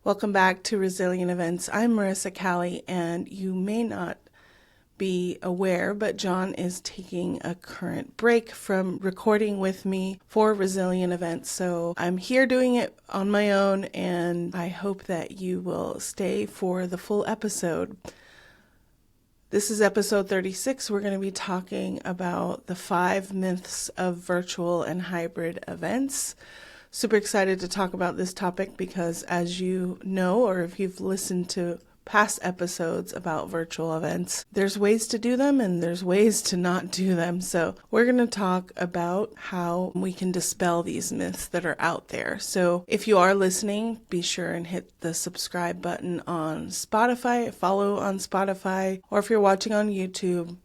Welcome back to Resilient Events. I'm Marisa Cali, and you may not be aware, but Jon is taking a current break from recording with me for Resilient Events. So I'm here doing it on my own, and I hope that you will stay for the full episode. This is episode 36. We're going to be talking about the 5 myths of virtual and hybrid events. Super excited to talk about this topic because, as you know, or if you've listened to past episodes about virtual events, there's ways to do them and there's ways to not do them. So we're going to talk about how we can dispel these myths that are out there. So if you are listening, be sure and hit the subscribe button on Spotify, follow on Spotify, or if you're watching on YouTube,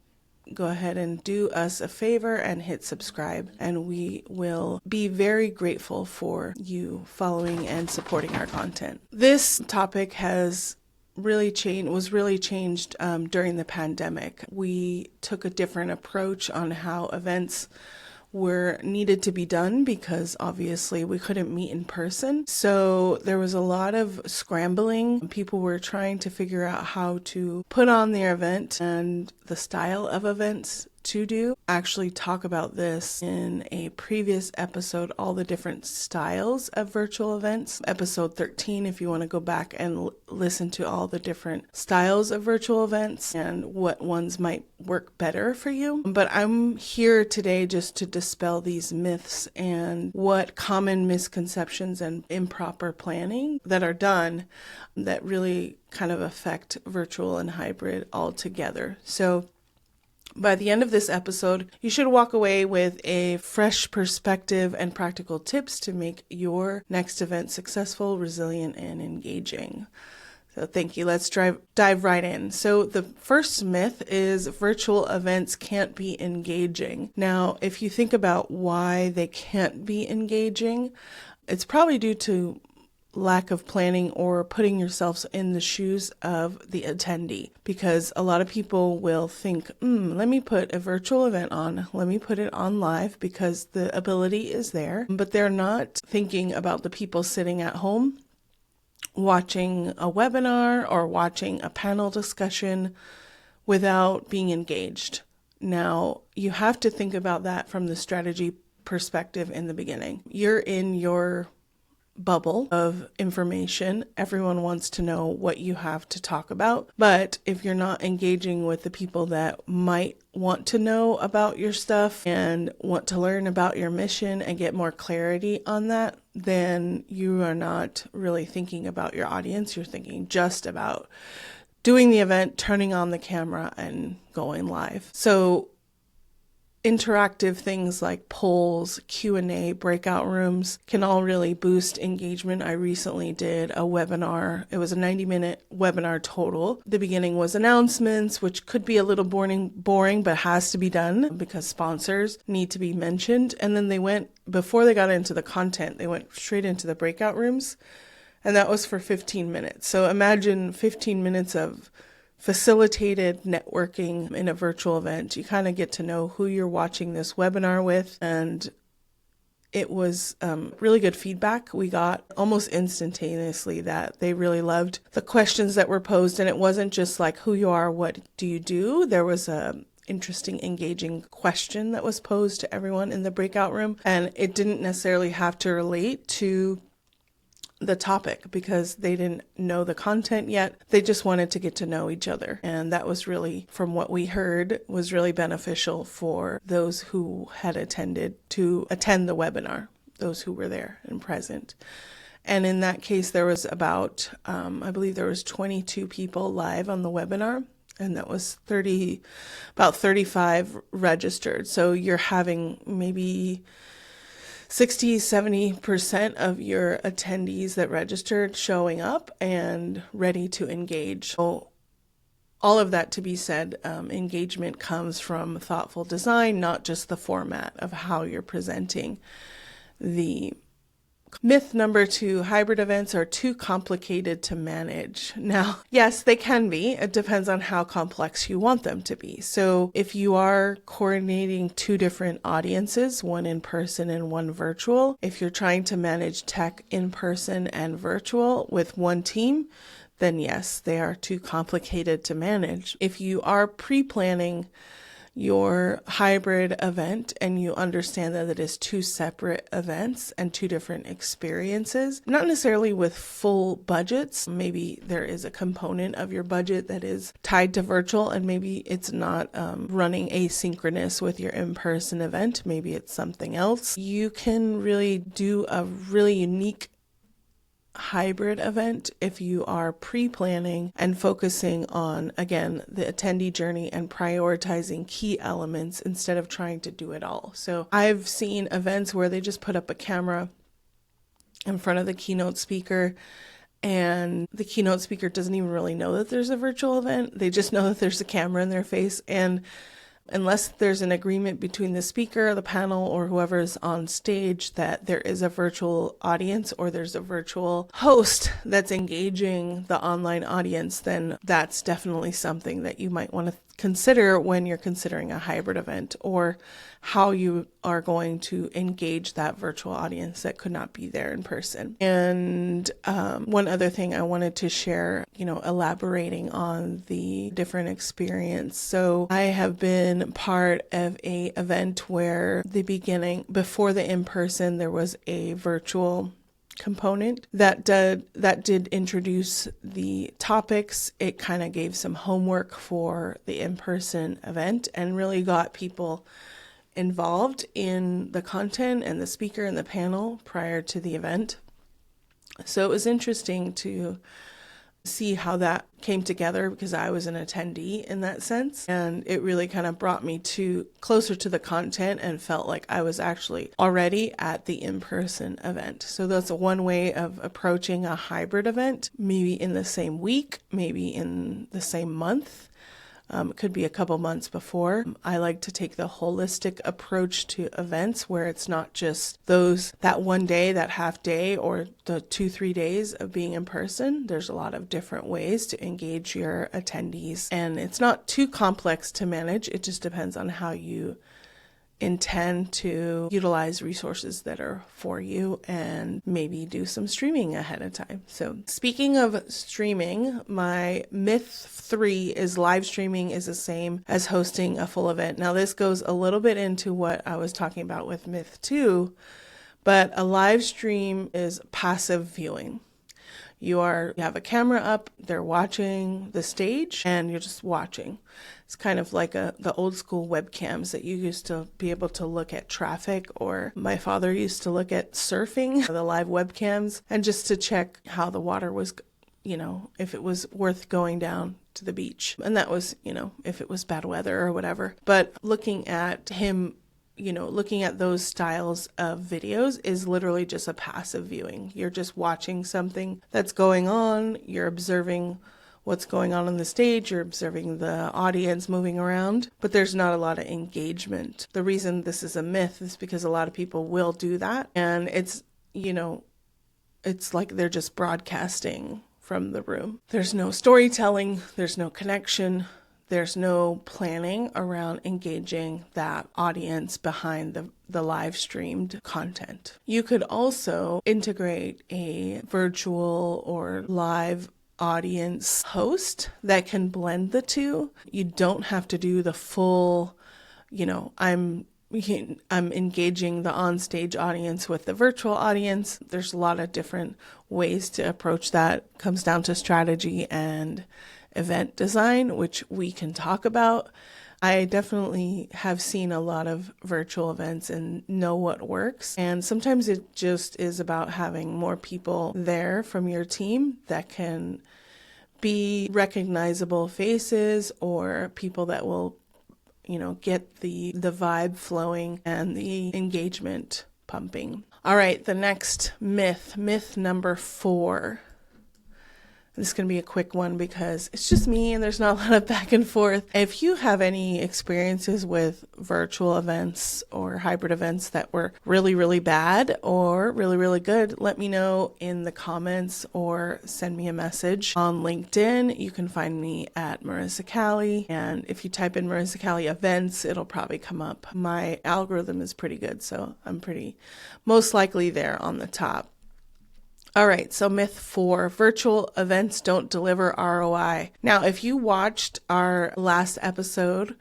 go ahead and do us a favor and hit subscribe, and we will be very grateful for you following and supporting our content. This topic was really changed during the pandemic. We took a different approach on how events were needed to be done because obviously we couldn't meet in person. So there was a lot of scrambling. People were trying to figure out how to put on their event and the style of events to do. Actually talk about this in a previous episode, all the different styles of virtual events. Episode 13, if you want to go back and listen to all the different styles of virtual events and what ones might work better for you. But I'm here today just to dispel these myths and what common misconceptions and improper planning that are done that really kind of affect virtual and hybrid altogether. So by the end of this episode, you should walk away with a fresh perspective and practical tips to make your next event successful, resilient, and engaging. So thank you. Let's dive right in. So the first myth is virtual events can't be engaging. Now, if you think about why they can't be engaging, it's probably due to lack of planning or putting yourselves in the shoes of the attendee, because a lot of people will think, let me put a virtual event on, let me put it on live because the ability is there, but they're not thinking about the people sitting at home watching a webinar or watching a panel discussion without being engaged. Now, you have to think about that from the strategy perspective in the beginning. You're in your bubble of information. Everyone wants to know what you have to talk about. But if you're not engaging with the people that might want to know about your stuff and want to learn about your mission and get more clarity on that, then you are not really thinking about your audience. You're thinking just about doing the event, turning on the camera, and going live. So interactive things like polls, Q&A, breakout rooms can all really boost engagement. I recently did a webinar. It was a 90-minute webinar total. The beginning was announcements, which could be a little boring, but has to be done because sponsors need to be mentioned. And then before they got into the content, they went straight into the breakout rooms. And that was for 15 minutes. So imagine 15 minutes of facilitated networking in a virtual event. You kind of get to know who you're watching this webinar with, and it was really good feedback. We got almost instantaneously that they really loved the questions that were posed, and it wasn't just like who you are, what do you do? There was a interesting, engaging question that was posed to everyone in the breakout room, and it didn't necessarily have to relate to the topic because they didn't know the content yet. They just wanted to get to know each other. And that was really, from what we heard, was really beneficial for those who had attend the webinar, those who were there and present. And in that case, there was about, I believe there was 22 people live on the webinar. And that was about 35 registered. So you're having maybe 60-70% of your attendees that registered showing up and ready to engage. So all of that to be said, engagement comes from thoughtful design, not just the format of how you're presenting the Myth number 2, hybrid events are too complicated to manage. Now, yes, they can be. It depends on how complex you want them to be. So if you are coordinating 2 different audiences, one in person and one virtual, if you're trying to manage tech in person and virtual with one team, then yes, they are too complicated to manage. If you are pre-planning your hybrid event and you understand that it is 2 separate events and 2 different experiences, not necessarily with full budgets. Maybe there is a component of your budget that is tied to virtual, and maybe it's not running asynchronous with your in-person event. Maybe it's something else. You can really do a really unique hybrid event if you are pre-planning and focusing on, again, the attendee journey and prioritizing key elements instead of trying to do it all. So I've seen events where they just put up a camera in front of the keynote speaker, and the keynote speaker doesn't even really know that there's a virtual event. They just know that there's a camera in their face, and unless there's an agreement between the speaker, the panel, or whoever is on stage that there is a virtual audience or there's a virtual host that's engaging the online audience, then that's definitely something that you might want to consider when you're considering a hybrid event or how you are going to engage that virtual audience that could not be there in person. And one other thing I wanted to share, elaborating on the different experience. So I have been part of a event where before the in-person, there was a virtual component that did introduce the topics. It kind of gave some homework for the in-person event and really got people involved in the content and the speaker and the panel prior to the event. So it was interesting to see how that came together because I was an attendee in that sense, and it really kind of brought me closer to the content and felt like I was actually already at the in-person event. So that's one way of approaching a hybrid event, maybe in the same week, maybe in the same month. It could be a couple months before. I like to take the holistic approach to events where it's not just that one day, that half day, or the 2-3 days of being in person. There's a lot of different ways to engage your attendees, and it's not too complex to manage. It just depends on how you intend to utilize resources that are for you and maybe do some streaming ahead of time. So speaking of streaming, my myth 3 is live streaming is the same as hosting a full event. Now this goes a little bit into what I was talking about with myth 2, but a live stream is passive viewing. You have a camera up, they're watching the stage, and you're just watching. It's kind of like the old school webcams that you used to be able to look at traffic, or my father used to look at surfing, the live webcams, and just to check how the water was, if it was worth going down to the beach. And that was, if it was bad weather or whatever. But looking at him, looking at those styles of videos is literally just a passive viewing. You're just watching something that's going on. You're observing what's going on the stage. You're observing the audience moving around, but there's not a lot of engagement. The reason this is a myth is because a lot of people will do that. And it's like they're just broadcasting from the room. There's no storytelling. There's no connection. There's no planning around engaging that audience behind the live streamed content. You could also integrate a virtual or live audience host that can blend the two. You don't have to do the full, I'm engaging the on-stage audience with the virtual audience. There's a lot of different ways to approach that. It comes down to strategy and event design, which we can talk about. I definitely have seen a lot of virtual events and know what works. And sometimes it just is about having more people there from your team that can be recognizable faces or people that will, get the vibe flowing and the engagement pumping. All right, the next myth number 4. This is going to be a quick one because it's just me and there's not a lot of back and forth. If you have any experiences with virtual events or hybrid events that were really, really bad or really, really good, let me know in the comments or send me a message on LinkedIn. You can find me at Marisa Cali. And if you type in Marisa Cali events, it'll probably come up. My algorithm is pretty good, so I'm pretty most likely there on the top. All right, so myth 4, virtual events don't deliver ROI. Now, if you watched our last episode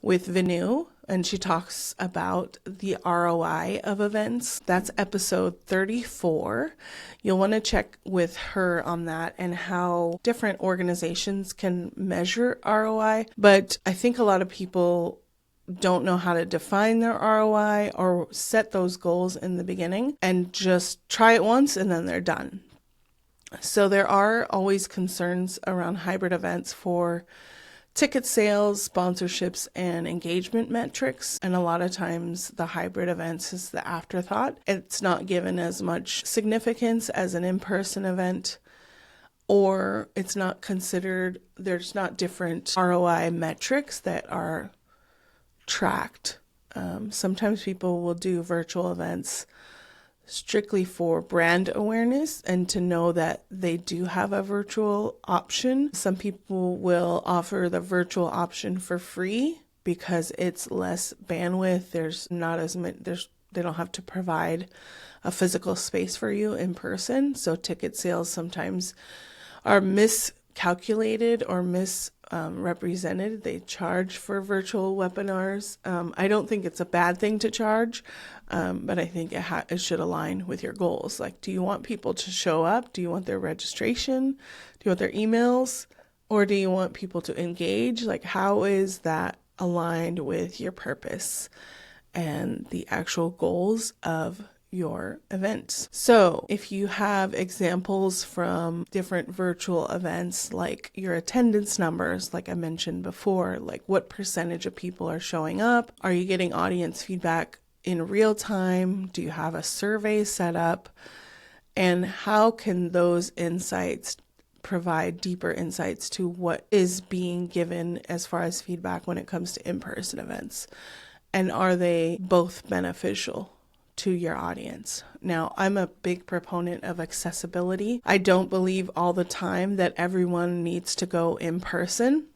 with Vinu, and she talks about the ROI of events, that's episode 34. You'll want to check with her on that and how different organizations can measure ROI. But I think a lot of people don't know how to define their ROI or set those goals in the beginning and just try it once and then they're done. So there are always concerns around hybrid events for ticket sales, sponsorships, and engagement metrics. And a lot of times the hybrid events is the afterthought. It's not given as much significance as an in-person event, or it's not considered, there's not different ROI metrics that are tracked. Sometimes people will do virtual events strictly for brand awareness and to know that they do have a virtual option. Some people will offer the virtual option for free because it's less bandwidth. There's not as much, they don't have to provide a physical space for you in person. So ticket sales sometimes are miscalculated or misrepresented. They charge for virtual webinars. I don't think it's a bad thing to charge, but I think it should align with your goals. Like, do you want people to show up? Do you want their registration? Do you want their emails? Or do you want people to engage? Like, how is that aligned with your purpose and the actual goals of your events? So if you have examples from different virtual events, like your attendance numbers, like I mentioned before, like what percentage of people are showing up? Are you getting audience feedback in real time? Do you have a survey set up? And how can those insights provide deeper insights to what is being given as far as feedback when it comes to in-person events? And are they both beneficial to your audience? Now, I'm a big proponent of accessibility. I don't believe all the time that everyone needs to go in person.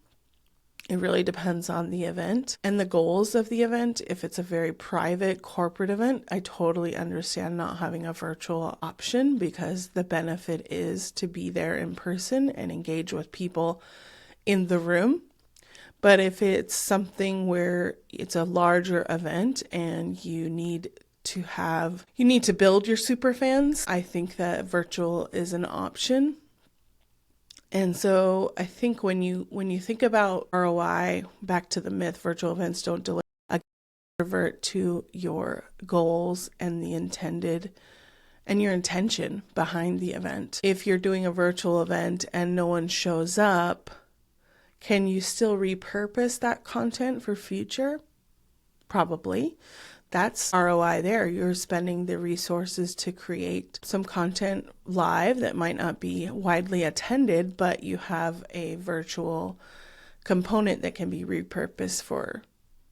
It really depends on the event and the goals of the event. If it's a very private corporate event, I totally understand not having a virtual option because the benefit is to be there in person and engage with people in the room. But if it's something where it's a larger event and you need to build your super fans, I think that virtual is an option. And so I think when you think about ROI, back to the myth, virtual events don't deliver, revert to your goals and your intention behind the event. If you're doing a virtual event and no one shows up, can you still repurpose that content for future? Probably. That's ROI there. You're spending the resources to create some content live that might not be widely attended, but you have a virtual component that can be repurposed for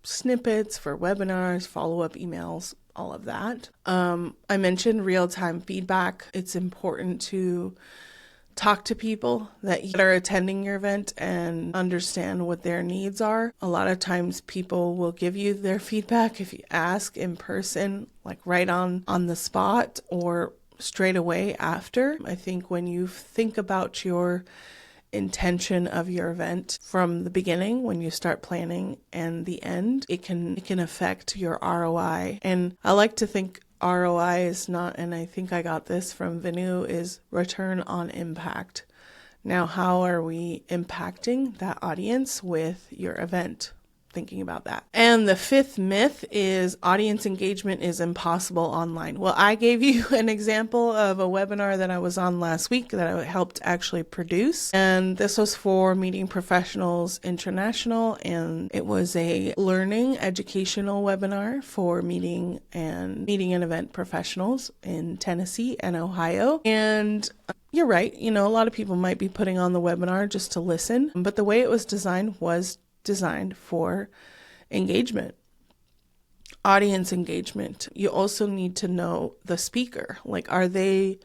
snippets, for webinars, follow-up emails, all of that. I mentioned real-time feedback. It's important to talk to people that are attending your event and understand what their needs are. A lot of times people will give you their feedback if you ask in person, like right on the spot or straight away after. I think when you think about your intention of your event from the beginning, when you start planning, and the end, it can affect your ROI. And I like to think ROI is not, and I think I got this from Vinu, is return on impact. Now, how are we impacting that audience with your event? Thinking about that. And the fifth myth is audience engagement is impossible online. Well, I gave you an example of a webinar that I was on last week that I helped actually produce. And this was for Meeting Professionals International. And it was a learning educational webinar for meeting and event professionals in Tennessee and Ohio. And you're right. A lot of people might be putting on the webinar just to listen, but the way it was designed for engagement, audience engagement. You also need to know the speaker. Like, are they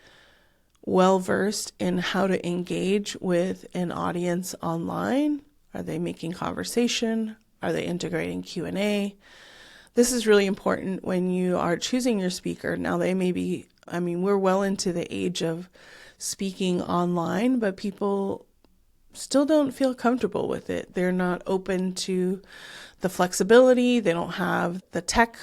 well versed in how to engage with an audience online? Are they making conversation? Are they integrating Q&A? This is really important when you are choosing your speaker. Now, they may be, we're well into the age of speaking online, but people still don't feel comfortable with it. They're not open to the flexibility. They don't have the tech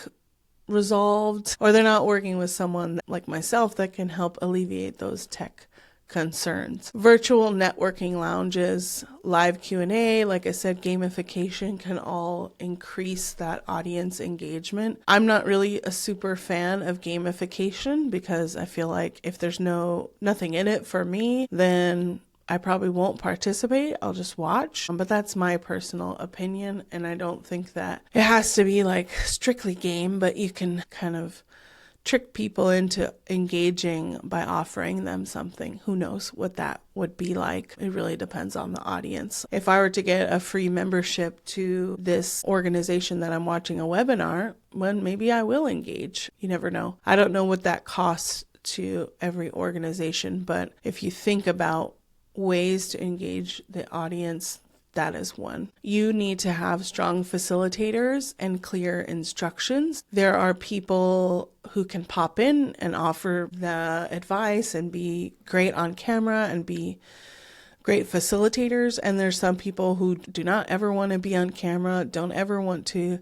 resolved, or they're not working with someone like myself that can help alleviate those tech concerns. Virtual networking lounges, live Q&A, like I said, gamification can all increase that audience engagement. I'm not really a super fan of gamification because I feel like if there's nothing in it for me, then I probably won't participate. I'll just watch. But that's my personal opinion, and I don't think that it has to be like strictly game, but you can kind of trick people into engaging by offering them something. Who knows what that would be like? It really depends on the audience. If I were to get a free membership to this organization that I'm watching a webinar, well, maybe I will engage. You never know. I don't know what that costs to every organization, but if you think about ways to engage the audience, that is one. You need to have strong facilitators and clear instructions. There are people who can pop in and offer the advice and be great on camera and be great facilitators. And there's some people who do not ever want to be on camera, don't ever want to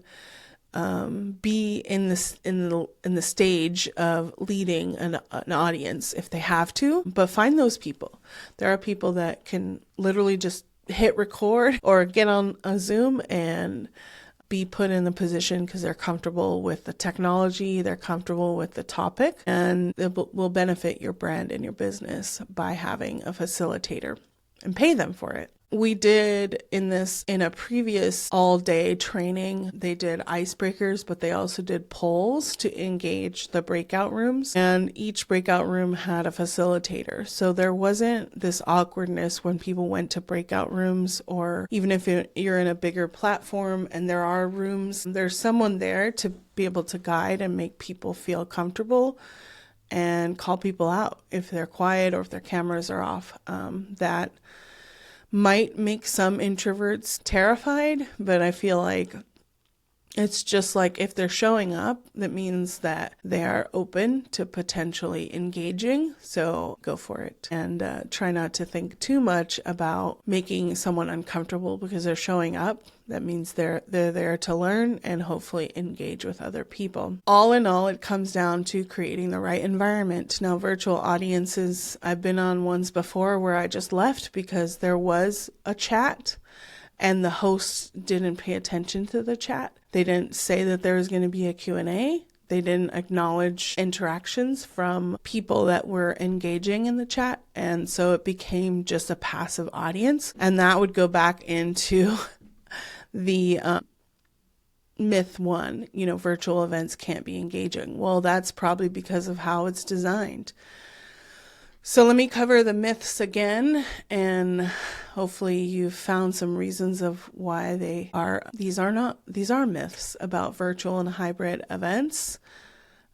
be in the stage of leading an audience if they have to, but find those people. There are people that can literally just hit record or get on a Zoom and be put in the position because they're comfortable with the technology, they're comfortable with the topic, and it will benefit your brand and your business by having a facilitator and pay them for it. We did in a previous all-day training, they did icebreakers, but they also did polls to engage the breakout rooms. And each breakout room had a facilitator. So there wasn't this awkwardness when people went to breakout rooms, or even if you're in a bigger platform and there are rooms, there's someone there to be able to guide and make people feel comfortable and call people out if they're quiet or if their cameras are off. That might make some introverts terrified, but I feel like it's just like if they're showing up, that means that they are open to potentially engaging. So go for it and try not to think too much about making someone uncomfortable because they're showing up. That means they're there to learn and hopefully engage with other people. All in all, it comes down to creating the right environment. Now, virtual audiences, I've been on ones before where I just left because there was a chat and the hosts didn't pay attention to the chat. They didn't say that there was going to be a Q&A. They didn't acknowledge interactions from people that were engaging in the chat. And so it became just a passive audience. And that would go back into the myth one, virtual events can't be engaging. Well, that's probably because of how it's designed. So let me cover the myths again, and hopefully you've found some reasons of why these are myths about virtual and hybrid events.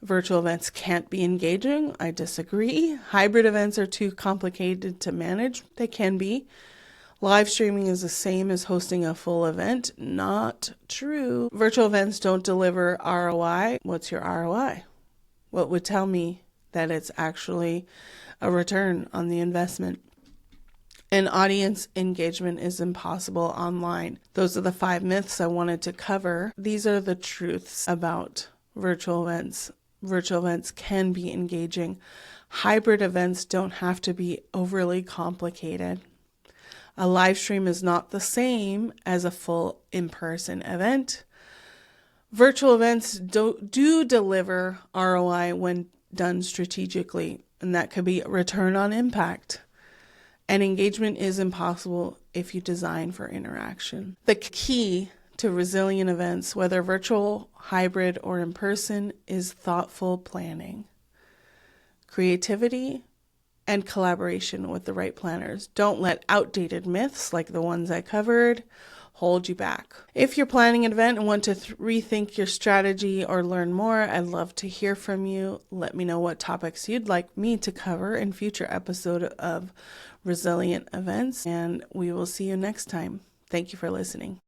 Virtual events can't be engaging. I disagree. Hybrid events are too complicated to manage. They can be. Live streaming is the same as hosting a full event. Not true. Virtual events don't deliver ROI. What's your ROI? What would tell me that it's actually a return on the investment? And audience engagement is impossible online. Those are the 5 myths I wanted to cover. These are the truths about virtual events. Virtual events can be engaging. Hybrid events don't have to be overly complicated. A live stream is not the same as a full in-person event. Virtual events do deliver ROI when done strategically, and that could be return on impact. And engagement is impossible if you design for interaction. The key to resilient events, whether virtual, hybrid, or in person, is thoughtful planning, creativity, and collaboration with the right planners. Don't let outdated myths like the ones I covered hold you back. If you're planning an event and want to rethink your strategy or learn more, I'd love to hear from you. Let me know what topics you'd like me to cover in future episodes of Resilient Events, and we will see you next time. Thank you for listening.